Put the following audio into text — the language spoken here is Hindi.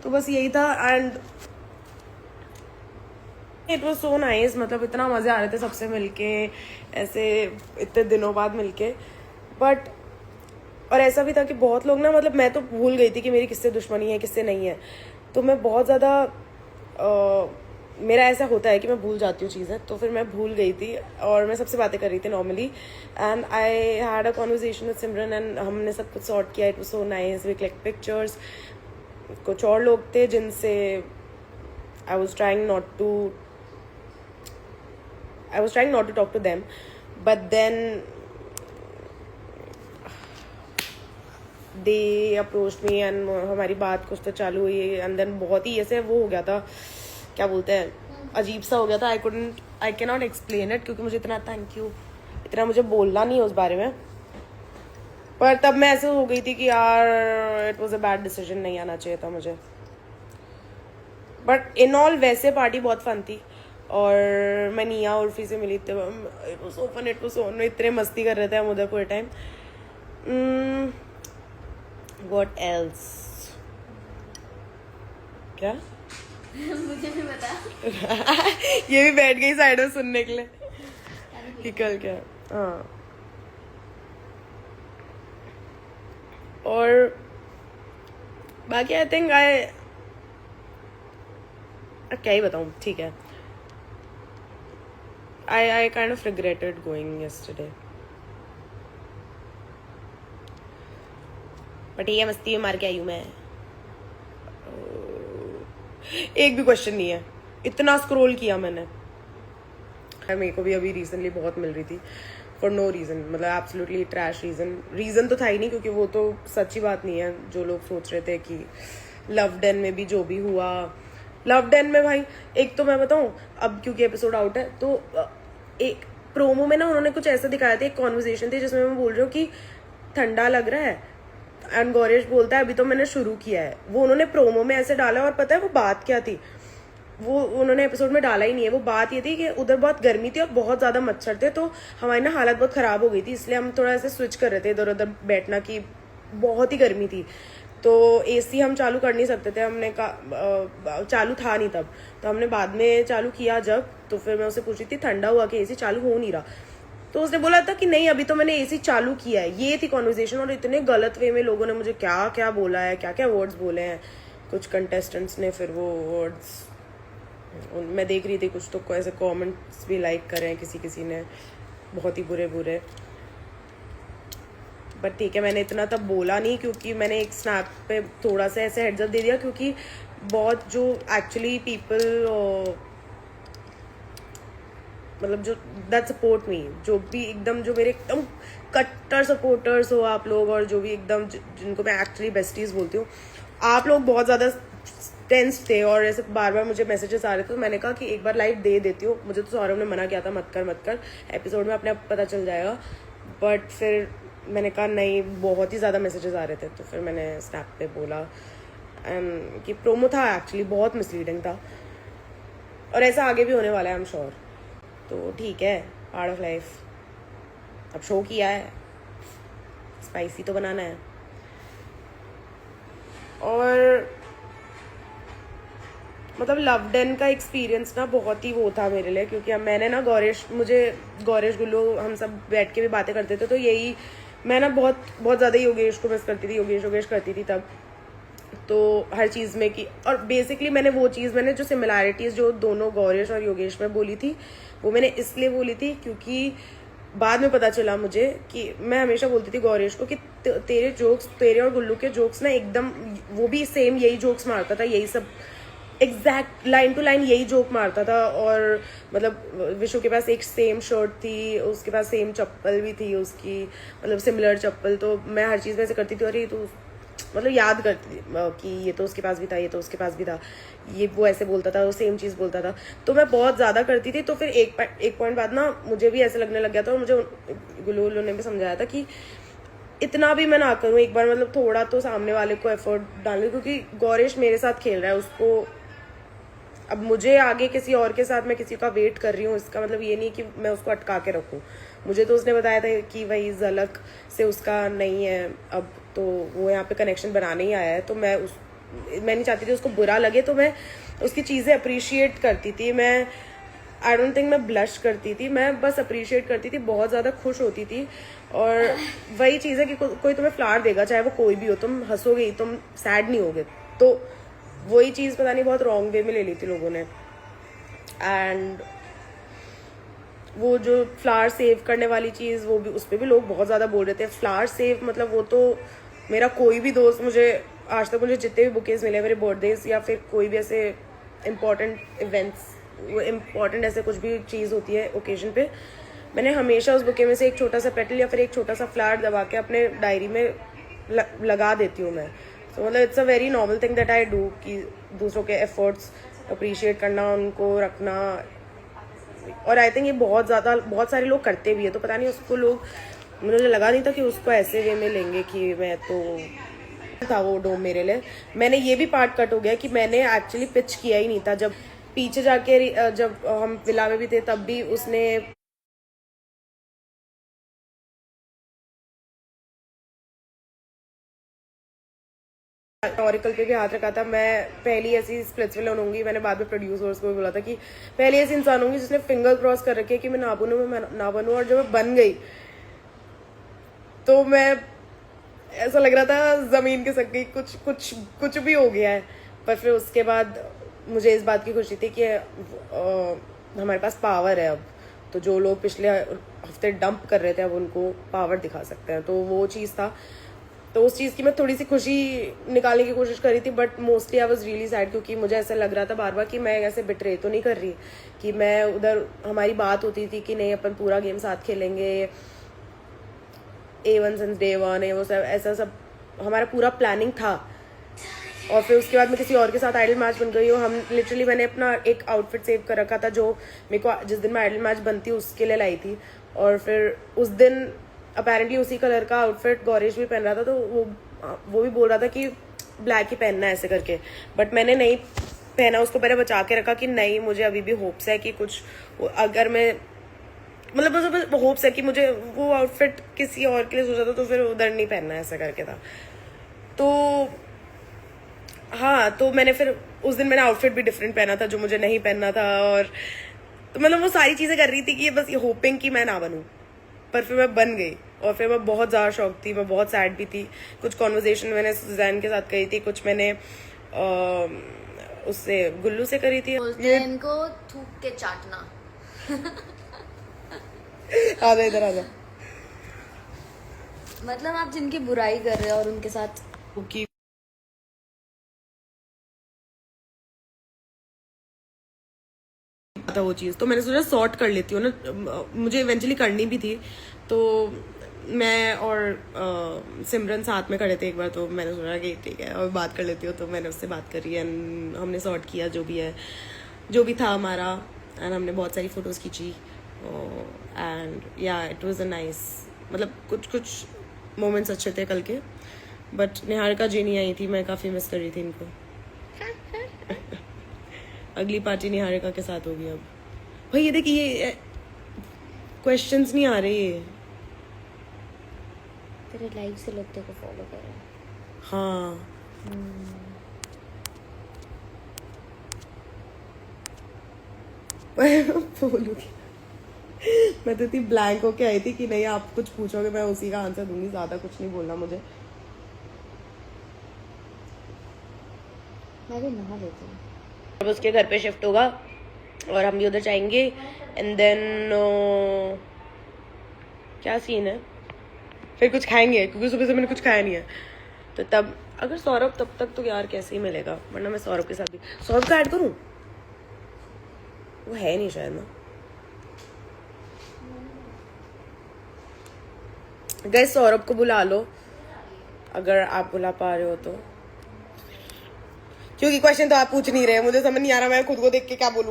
तो बस यही था and it was so nice, मतलब इतना मजे आ रहे थे सबसे मिलके, ऐसे इतने दिनों बाद मिलके। बट और ऐसा भी था कि बहुत लोग ना, मतलब मैं तो भूल गई थी कि मेरी किससे दुश्मनी है किससे नहीं है। तो मैं बहुत ज़्यादा मेरा ऐसा होता है कि मैं भूल जाती हूँ चीज़ें, तो फिर मैं भूल गई थी और मैं सबसे बातें कर रही थी normally. And I had a conversation with Simran and हमने सब कुछ सॉर्ट किया। It was so nice, we click pictures. कुछ और लोग थे जिनसे I was trying not to talk to them, but then they approached me and हमारी बात कुछ तो चालू हुई एंड देन बहुत ही ऐसे वो हो गया था, क्या बोलते हैं, अजीब सा हो गया था। I can not explain it क्योंकि मुझे इतना मुझे बोलना नहीं है उस बारे में। पर तब मैं ऐसे हो गई थी कि यार it was a bad decision, नहीं आना चाहिए था मुझे। बट इन ऑल वैसे पार्टी बहुत फन थी और मैं निया उर्फी से मिली थी। It was so fun, it was so, इतने मस्ती कर रहे थे हम उधर पूरे टाइम। What else? क्या? मुझे भी बता। ये भी बैठ गई साइड में सुनने के लिए कि कल क्या। हाँ, और बाकी आई थिंक क्या ही बताऊँ, ठीक है। I kind of regretted going yesterday. But ये मस्ती में मार के आई हूँ मैं। एक भी क्वेश्चन नहीं है, इतना स्क्रॉल किया मैंने। मेरे को भी अभी रिसेंटली बहुत मिल रही थी फॉर नो रीजन, मतलब एब्सोल्युटली ट्रैश रीजन तो था ही नहीं, क्योंकि वो तो सच्ची बात नहीं है जो लोग सोच रहे थे कि लव डेन में भी जो भी हुआ। लव डेन में भाई, एक तो मैं बताऊं, अब क्योंकि एपिसोड आउट है तो एक प्रोमो में ना उन्होंने कुछ ऐसा दिखाया था, एक कॉन्वर्सेशन थी जिसमें मैं बोल रही हूँ कि ठंडा लग रहा है एंड गौरेश बोलता है अभी तो मैंने शुरू किया है। वो उन्होंने प्रोमो में ऐसे डाला और पता है वो बात क्या थी, वो उन्होंने एपिसोड में डाला ही नहीं है। वो बात ये थी कि उधर बहुत गर्मी थी और बहुत ज़्यादा मच्छर थे, तो हमारी ना हालत बहुत ख़राब हो गई थी, इसलिए हम थोड़ा ऐसे स्विच कर रहे थे इधर उधर बैठना की बहुत ही गर्मी थी। तो एसी हम चालू कर नहीं सकते थे, हमने कहा चालू था नहीं तब, तो हमने बाद में चालू किया जब, तो फिर मैं उससे पूछी थी ठंडा हुआ कि एसी चालू हो नहीं रहा, तो उसने बोला था कि नहीं अभी तो मैंने एसी चालू किया है। ये थी कॉन्वर्सेशन, और इतने गलत वे में लोगों ने मुझे क्या क्या बोला है, क्या क्या वर्ड्स बोले हैं कुछ कंटेस्टेंट्स ने। फिर वो वर्ड्स मैं देख रही थी, कुछ तो ऐसे कमेंट्स भी लाइक करे हैं किसी ने, बहुत ही बुरे। बट ठीक है, मैंने इतना तब बोला नहीं क्योंकि मैंने एक स्नैप पे थोड़ा सा ऐसे हेड्स अप दे दिया, क्योंकि बहुत जो एक्चुअली पीपल मतलब जो दैट सपोर्ट मी, जो भी एकदम जो मेरे एकदम कट्टर सपोर्टर्स हो आप लोग, और जो भी एकदम जिनको मैं एक्चुअली बेस्टीज बोलती हूँ, आप लोग बहुत ज़्यादा टेंस थे और ऐसे बार बार मुझे मैसेजेस आ रहे थे। तो मैंने कहा कि एक बार लाइव दे देती हूँ। मुझे तो सौरभ ने मना किया था मत कर, एपिसोड में अपने आप पता चल जाएगा। बट फिर मैंने कहा नहीं, बहुत ही ज़्यादा मैसेजेस आ रहे थे, तो फिर मैंने स्नैप पे बोला कि प्रोमो था एक्चुअली बहुत मिसलीडिंग था, और ऐसा आगे भी होने वाला है आई एम श्योर। तो ठीक है, पार्ट ऑफ लाइफ, अब शो किया है, स्पाइसी तो बनाना है। और मतलब लव डेन का एक्सपीरियंस ना बहुत ही वो था मेरे लिए, क्योंकि अब मैंने ना गौरेश गुल्लू हम सब बैठ के भी बातें करते थे, तो यही मैं ना बहुत ज़्यादा योगेश को मिस करती थी, योगेश करती थी तब तो हर चीज़ में की। और बेसिकली मैंने जो सिमिलैरिटीज़ जो दोनों गौरेश और योगेश में बोली थी, वो मैंने इसलिए बोली थी क्योंकि बाद में पता चला मुझे कि मैं हमेशा बोलती थी गौरेश को कि तेरे और गुल्लू के जोक्स ना एकदम, वो भी सेम यही जोक्स मारता था, यही सब एग्जैक्ट लाइन टू लाइन यही जोक मारता था। और मतलब विशु के पास एक सेम शर्ट थी, उसके पास सेम चप्पल भी थी उसकी, मतलब सिमिलर चप्पल। तो मैं हर चीज़ में ऐसे करती थी, और ये तो मतलब याद करती थी कि ये तो उसके पास भी था, ये तो उसके पास भी था, ये वो ऐसे बोलता था, वो सेम चीज़ बोलता था। तो मैं बहुत ज़्यादा करती थी। तो फिर एक पॉइंट बाद ना मुझे भी ऐसे लगने लग गया था, और मुझे गुल्लू ने भी समझाया था कि इतना भी मैं ना करूँ एक बार, मतलब थोड़ा तो सामने वाले को एफर्ट डालूं, क्योंकि गौरेश मेरे साथ खेल रहा है, उसको अब मुझे आगे किसी और के साथ मैं किसी का वेट कर रही हूँ, इसका मतलब ये नहीं कि मैं उसको अटका के रखूँ। मुझे तो उसने बताया था कि वही झलक से उसका नहीं है अब, तो वो यहाँ पे कनेक्शन बनाने ही आया है, तो मैं मैं नहीं चाहती थी उसको बुरा लगे, तो मैं उसकी चीज़ें अप्रिशिएट करती थी। मैं आई डोंट थिंक मैं ब्लश करती थी, मैं बस अप्रिशिएट करती थी, बहुत ज़्यादा खुश होती थी। और वही चीज़ है कि कोई तुम्हें फ्लावर देगा, चाहे वो कोई भी हो, तुम हंसोगे ही, तुम सैड नहीं होगे। तो वही चीज़ पता नहीं बहुत रॉन्ग वे में ले ली थी लोगों ने। एंड वो जो फ्लावर सेव करने वाली चीज़, वो भी, उस पर भी लोग बहुत ज़्यादा बोल रहे थे। फ्लावर सेव मतलब वो तो मेरा कोई भी दोस्त, मुझे आज तक मुझे जितने भी बुकेज मिले मेरे बर्थडेज या फिर कोई भी ऐसे इम्पॉर्टेंट इवेंट्स, इम्पॉर्टेंट ऐसे कुछ भी चीज़ होती है ओकेजन पे, मैंने हमेशा उस बुके में से एक छोटा सा पेटल या फिर एक छोटा सा फ्लावर दबा के अपने डायरी में लगा देती हूँ मैं। सो मतलब it's a very normal thing that I do, कि दूसरों के एफर्ट्स अप्रिशिएट करना, उनको रखना। और आई थिंक ये बहुत सारे लोग करते भी है, तो पता नहीं उसको लोग, मुझे लगा नहीं था कि उसको ऐसे वे में लेंगे कि मैं तो था वो डोम मेरे लिए। मैंने ये भी पार्ट कट हो गया कि मैंने एक्चुअली पिच किया ही नहीं था। जब पीछे जाके जब हम विला में भी थे तब भी उसने ऑरिकल पे भी हाथ रखा था। मैं पहली ऐसी स्प्लिट्स विलन होंगी, मैंने बाद में प्रोड्यूसर्स को भी बोला था कि पहली ऐसी इंसान होंगी जिसने फिंगर क्रॉस कर रखे कि मैं ना बनूं, मैं ना बनूं। और जब मैं बन गई तो मैं, ऐसा लग रहा था जमीन के सक गई, कुछ भी हो गया है। पर फिर उसके बाद मुझे इस बात की खुशी थी कि हमारे पास पावर है अब, तो जो लोग पिछले हफ्ते डंप कर रहे थे अब उनको पावर दिखा सकते हैं। तो वो चीज़ था, तो उस चीज़ की मैं थोड़ी सी खुशी निकालने की कोशिश कर रही थी। But mostly I was really sad, क्योंकि मुझे ऐसा लग रहा था बार बार कि मैं ऐसे बिट्रे तो नहीं कर रही, कि मैं उधर, हमारी बात होती थी कि नहीं अपन पूरा गेम साथ खेलेंगे, A1 सिंस डे 1 है वो सब, ऐसा सब हमारा पूरा प्लानिंग था। और फिर उसके बाद मैं किसी और के साथ आइडल मैच बन गई हूँ। हम लिटरली, मैंने अपना एक आउटफिट सेव कर रखा था जो मेरे को जिस दिन मैं आइडल मैच बनती उसके लिए लाई थी। और फिर उस दिन अपेरेंटली उसी कलर का आउटफिट गौरेश भी पहन रहा था, तो वो भी बोल रहा था कि ब्लैक ही पहनना है ऐसे करके। बट मैंने नहीं पहना, उसको मैंने बचा के रखा कि नहीं, मुझे अभी भी होप्स है कि कुछ, अगर मैं, मतलब मुझे होप्स है कि मुझे वो आउटफिट किसी और के लिए सोचा था तो फिर उधर नहीं पहनना ऐसा करके था। तो हाँ, तो मैंने फिर उस दिन मैंने आउटफिट भी डिफरेंट पहना था जो मुझे नहीं पहनना था। और तो मतलब वो सारी चीज़ें कर रही थी कि बस ये होपिंग कि मैं ना बनूं, पर फिर मैं बन गई। और फिर मैं बहुत ज़्यादा शॉक थी, मैं बहुत सैड भी थी। कुछ कॉन्वर्जेशन मैंने सुजैन के साथ करी थी, कुछ मैंने उससे गुल्लू से करी थी। बोलते हैं इनको थूक के चाटना। आजा इधर आजा। मतलब आप जिनकी बुराई कर रहे हो और उनके साथ की था वो चीज़, तो मैंने सोचा सॉर्ट कर लेती हूँ ना, मुझे इवेंचुअली करनी भी थी। तो मैं और सिमरन साथ में खड़े थे एक बार, तो मैंने सोचा कि ठीक है और बात कर लेती हूँ। तो मैंने उससे बात करी एंड हमने सॉर्ट किया जो भी है, जो भी था हमारा। एंड हमने बहुत सारी फ़ोटोज़ खींची एंड या इट वाज अ नाइस, मतलब कुछ मोमेंट्स अच्छे थे कल के। बट निहारिका जी नहीं आई थी, मैं काफ़ी मिस कर रही थी इनको। अगली पार्टी निहारिका के साथ होगी अब। भाई ये देखिए, ये क्वेश्चंस नहीं आ रहे ये। तेरे लाइव से लोग तेरे को फॉलो कर रहे हैं। हाँ बोलूँगी, मैं तो इतनी ब्लैंक होके आई थी कि नहीं आप कुछ पूछोगे मैं उसी का आंसर दूंगी, ज्यादा कुछ नहीं बोलना मुझे। मैं भी नहा लेती हूँ। अब उसके घर पे शिफ्ट होगा और हम भी उधर जाएंगे। एंड देन क्या सीन है, फिर कुछ खाएंगे क्योंकि सुबह से मैंने कुछ खाया नहीं है। तो तब अगर सौरभ तब तक तो यार कैसे ही मिलेगा, वरना मैं सौरभ के साथ भी, सौरभ का ऐड करूं, वो है नहीं शायद ना। गाइस सौरभ को बुला लो अगर आप बुला पा रहे हो तो, क्योंकि क्वेश्चन तो आप पूछ नहीं रहे, मुझे समझ नहीं आ रहा मैं खुद को देख के क्या बोलूं।